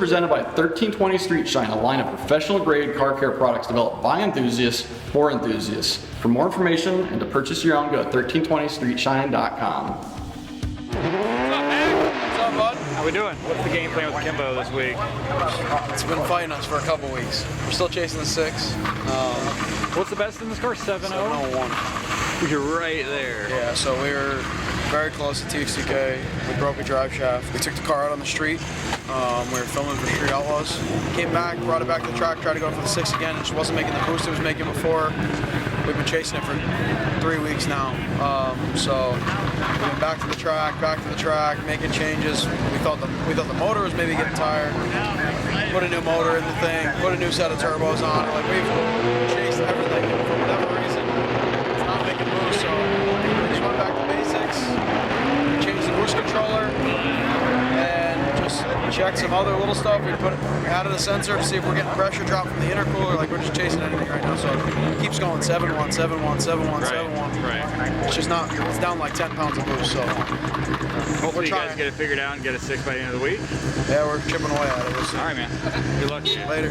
presented by 1320 Street Shine, a line of professional grade car care products developed by enthusiasts for enthusiasts. For more information and to purchase your own, go to 1320streetshine.com. What's up, man? What's up, bud? How we doing? What's the game plan with Kimbo this week? It's been fighting us for a couple weeks. We're still chasing the 6. What's the best in this car? 7.0? 701. You're right there. Yeah, so we were very close to TCK. We broke a drive shaft. We took the car out on the street. We were filming for Street Outlaws. Came back, brought it back to the track, tried to go for the 6 again. It just wasn't making the boost it was making before. We've been chasing it for 3 weeks now. So we went back to the track, making changes. We thought the motor was maybe getting tired. Put a new motor in the thing, put a new set of turbos on. Like, we've chased everything, and for whatever reason, it's not making boost. So we just went back to basics, changed the boost controller, and just checked some other little stuff. We added a sensor to see if we're getting pressure drop from the intercooler. Like, we're just chasing anything right now. So it keeps going 7-1, 7-1, 7-1, 7-1. Right. It's just not, it's down like 10 pounds of boost. So hopefully you guys get it figured out and get a 6 by the end of the week. yeah, we're chipping away at it. We'll see. All right, man. Good luck to you. Later.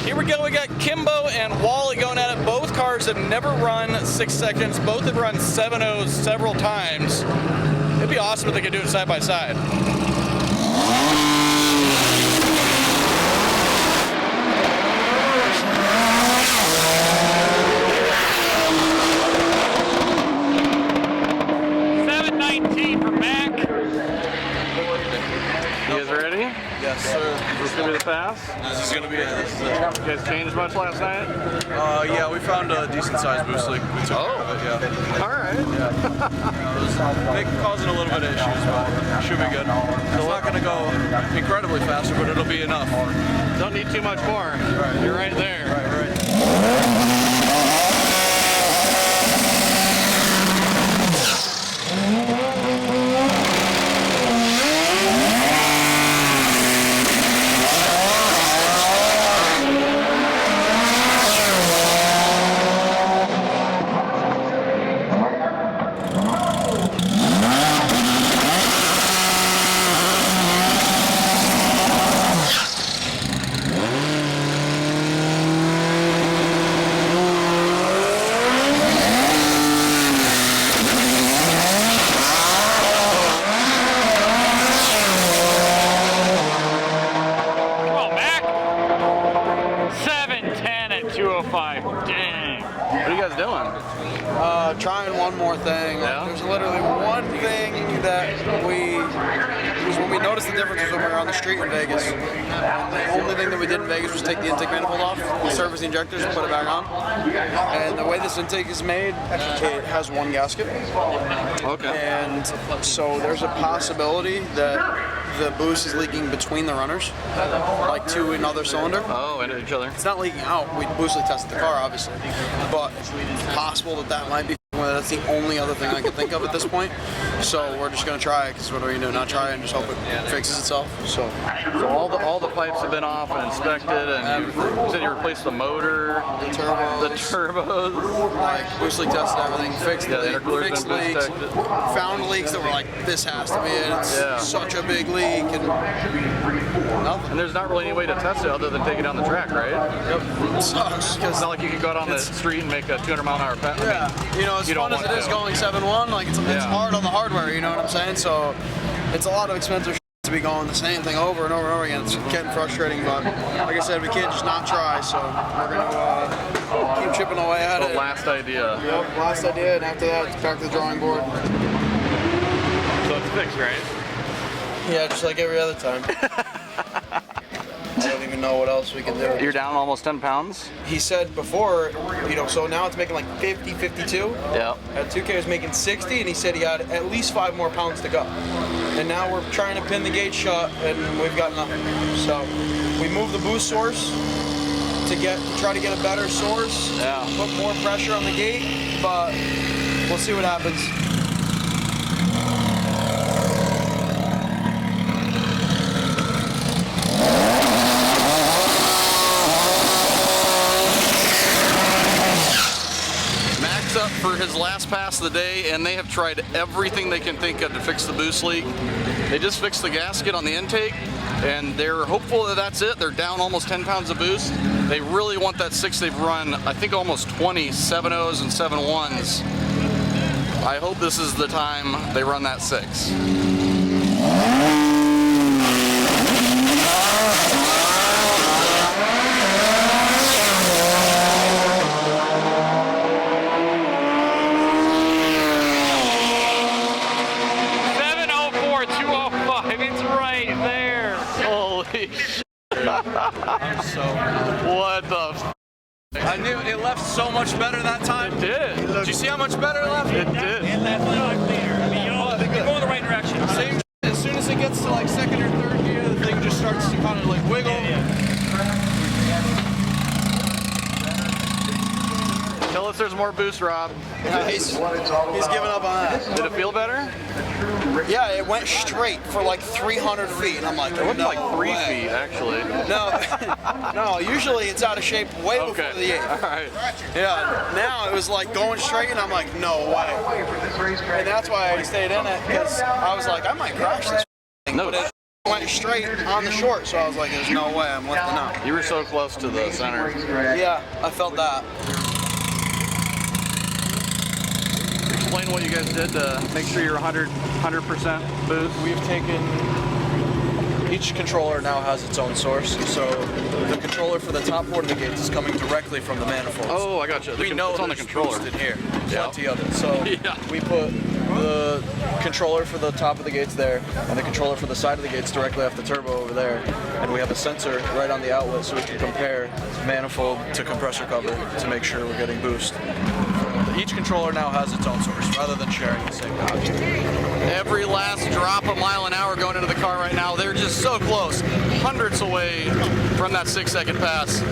Here we go, we got Kimbo and Wally going at it. Both cars have never run 6 seconds. Both have run 7.0s several times. It'd be awesome if they could do it side by side. Yes, sir. Is this going to be the pass? This is going to be it. You guys changed much last night? Yeah, we found a decent sized boost leak. We took care of it, yeah. All right. Yeah. Causing a little bit of issues, but should be good. It's not going to go incredibly faster, but it'll be enough. Don't need too much more. Right. You're right there. Right. Dang. What are you guys doing? Trying one more thing. Yeah? There's literally one thing that was when we noticed the difference was when we were on the street in Vegas. And the only thing that we did in Vegas was take the intake manifold off, service the injectors, and put it back on. And the way this intake is made, it has one gasket. Okay. And so there's a possibility that the boost is leaking between the runners, like to another cylinder. Oh, into each other. It's not leaking out. We boost leak tested the car, obviously, but it's possible that might be. That's the only other thing I can think of at this point. So we're just gonna try it, because what are we gonna do? Not try it and just hope it fixes itself. So all the pipes have been off and inspected, and you said you replaced the motor, the turbos. Like, boost leak tested everything, fixed the intercooler's fixed been leaks, protected. found leaks that were like, this has to be it. It's such a big leak, and nothing. And there's not really any way to test it other than take it down the track, right? Yep. It sucks. It's not like you can go out on the street and make a 200-mile-an-hour pass. Yeah, you know, as fun as it is going 7-1, like it's hard on the hardware, you know what I'm saying? So it's a lot of expensive to be going the same thing over and over and over again. It's getting frustrating, but like I said, we can't just not try, so we're gonna keep chipping away at it. The last idea. Yep, last idea, and after that, it's back to the drawing board. So it's fixed, right? Yeah, just like every other time. I don't even know what else we can do. You're down almost 10 pounds? He said before, you know, so now it's making like 50, 52. Yeah. At 2K it was making 60, and he said he had at least 5 more pounds to go. And now we're trying to pin the gate shut, and we've got nothing. So we moved the boost source to try to get a better source, put more pressure on the gate, but we'll see what happens. for his last pass of the day, and they have tried everything they can think of to fix the boost leak. They just fixed the gasket on the intake, and they're hopeful that that's it. They're down almost 10 pounds of boost. They really want that 6. They've run, I think, almost 20 7.0s and 7.1s. I hope this is the time they run that 6. What the f? I knew it left so much better that time. It did. Did you see how much better it left? It did. And that's not clear. I mean, you're going the right direction. Same. As soon as it gets to like second or third gear, the thing just starts to kind of like wiggle. Tell us there's more boost, Rob. He's giving up on that. Did it feel better? Yeah, it went straight for like 300 feet. And I'm like, It went no like 3 way. feet, actually. No, no. Usually it's out of shape way before Okay. the 8. All right. Yeah. Now it was like going straight, and I'm like, no way. And that's why I stayed in it, because I was like, I might crash this thing. No. But it went straight on the short, so I was like, there's no way I'm lifting up. You were so close to the center. Yeah, I felt that. Explain what you guys did to make sure you're 100% boost. We've taken, each controller now has its own source, so the controller for the top port of the gates is coming directly from the manifolds. Oh, I got you. We know it's on the there's controller. boost in here, Yeah. plenty of it. So Yeah. we put the controller for the top of the gates there, and the controller for the side of the gates directly off the turbo over there. And we have a sensor right on the outlet, so we can compare manifold to compressor cover to make sure we're getting boost. Each controller now has its own source, rather than sharing the same pouch. Every last drop a mile an hour going into the car right now. They're just so close, hundreds away from that 6-second pass.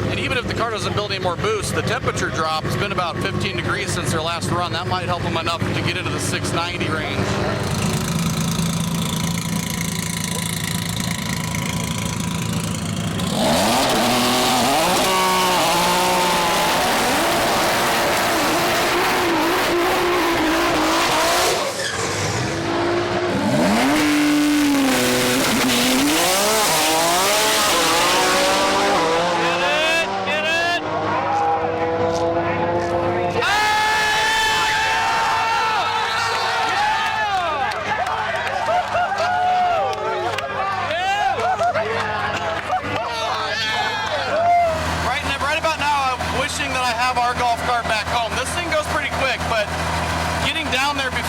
And even if the car doesn't build any more boost, the temperature drop has been about 15 degrees since their last run. That might help them enough to get into the 690 range.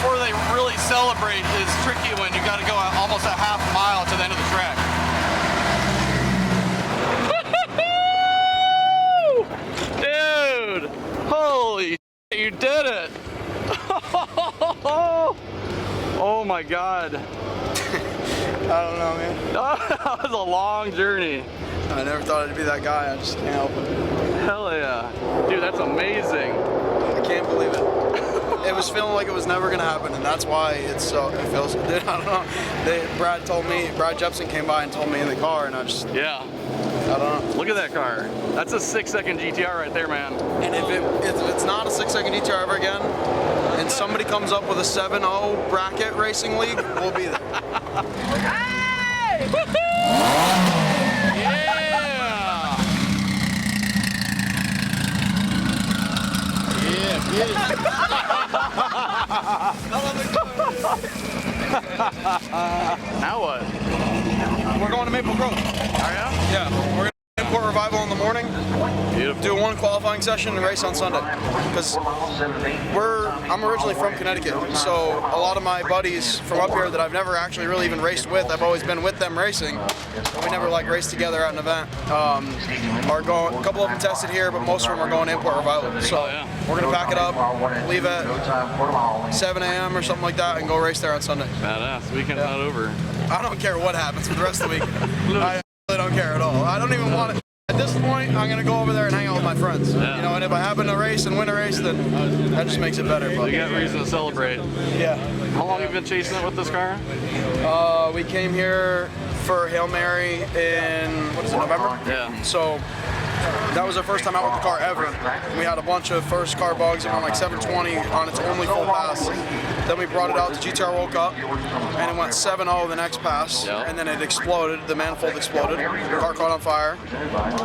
Before they really celebrate is tricky when you got to go almost a half mile to the end of the track. Dude, holy shit, you did it. Oh my God. I don't know, man. That was a long journey. I never thought I'd be that guy. I just can't help it. Hell yeah. Dude, that's amazing. I can't believe it. It was feeling like it was never gonna happen, and that's why it feels. Dude, I don't know. Brad Jepson came by and told me in the car, and I don't Yeah. know. Look at that car. That's a 6-second GTR right there, man. And if it's not a 6-second GTR ever again, and somebody comes up with a 7.0 bracket racing league, we'll be there. Hey! Yeah! Now what? We're going to Maple Grove. Are ya? Yeah, we're going to Import Revival in the morning. Beautiful. Do one qualifying session and race on Sunday. Because I'm originally from Connecticut, so a lot of my buddies from up here that I've never actually really even raced with, I've always been with them racing. And we never like raced together at an event. Are going. A couple of them tested here, but most of them are going to Import Revival. So we're gonna pack it up, leave at 7 a.m. or something like that, and go race there on Sunday. Badass. Weekend's not over. I don't care what happens for the rest of the week. I really don't care at all. I don't even want it. At this point, I'm gonna go over there and hang out with my friends. Yeah. You know, and if I happen to race and win a race, then that just makes it better. We But got reason to celebrate. yeah, How long have you been chasing it with this car? we came here for Hail Mary in November. Yeah. So That was our first time out with the car ever. We had a bunch of first car bugs around like 720 on its only full pass. Then we brought it out to GTR World Cup, and it went 7-0 the next pass, and then it exploded. The manifold exploded. The car caught on fire.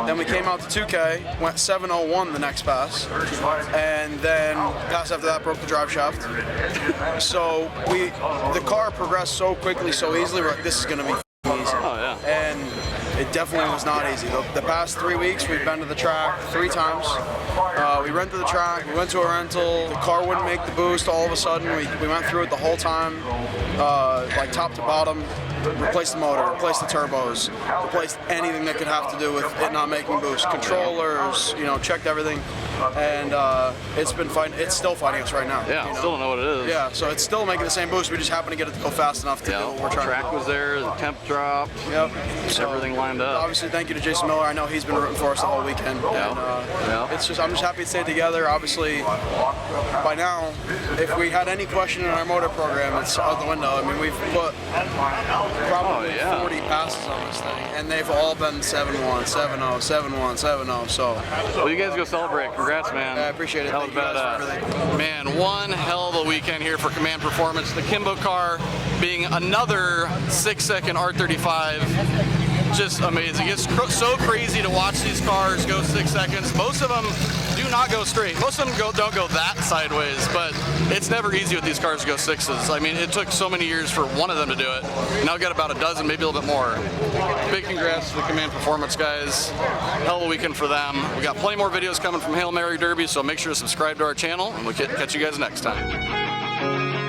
Then we came out to 2K, went 701 the next pass, and then pass after that broke the drive shaft. So the car progressed so quickly, so easily. We're like, this is going to be easy. Oh, yeah. And it definitely was not easy. The past 3 weeks, we've been to the track 3 times. We rented the track, we went to a rental, the car wouldn't make the boost all of a sudden. We went through it the whole time, like top to bottom, replaced the motor, replaced the turbos, replaced anything that could have to do with it not making boost. Controllers, checked everything. And it's been fine. It's still fighting us right now. Yeah, still don't know what it is. Yeah, so it's still making the same boost. We just happen to get it to go fast enough to do what we're trying to do. Track was there, the temp dropped. Yep. So, everything lined up. Obviously, thank you to Jason Miller. I know he's been rooting for us the whole weekend. Yeah. And, I'm just happy to stay together. Obviously, by now, if we had any question in our motor program, it's out the window. I mean, we've put probably 40 passes on this thing, and they've all been 7-1, 7-0, 7-1, 7-0. So, well, you guys go celebrate. Congrats, man. I appreciate it. Hell of Thank you guys for everything. Man, one hell of a weekend here for Command Performance. The KIMBO car being another 6-second R35. Just amazing. It's so crazy to watch these cars go 6 seconds. Most of them do not go straight. Most of them don't go that sideways, but it's never easy with these cars to go 6s. I mean, it took so many years for one of them to do it. Now we've got about a dozen, maybe a little bit more. Big congrats to the Command Performance guys. Hell of a weekend for them. We got plenty more videos coming from Hail Mary Derby, so make sure to subscribe to our channel, and we'll catch you guys next time.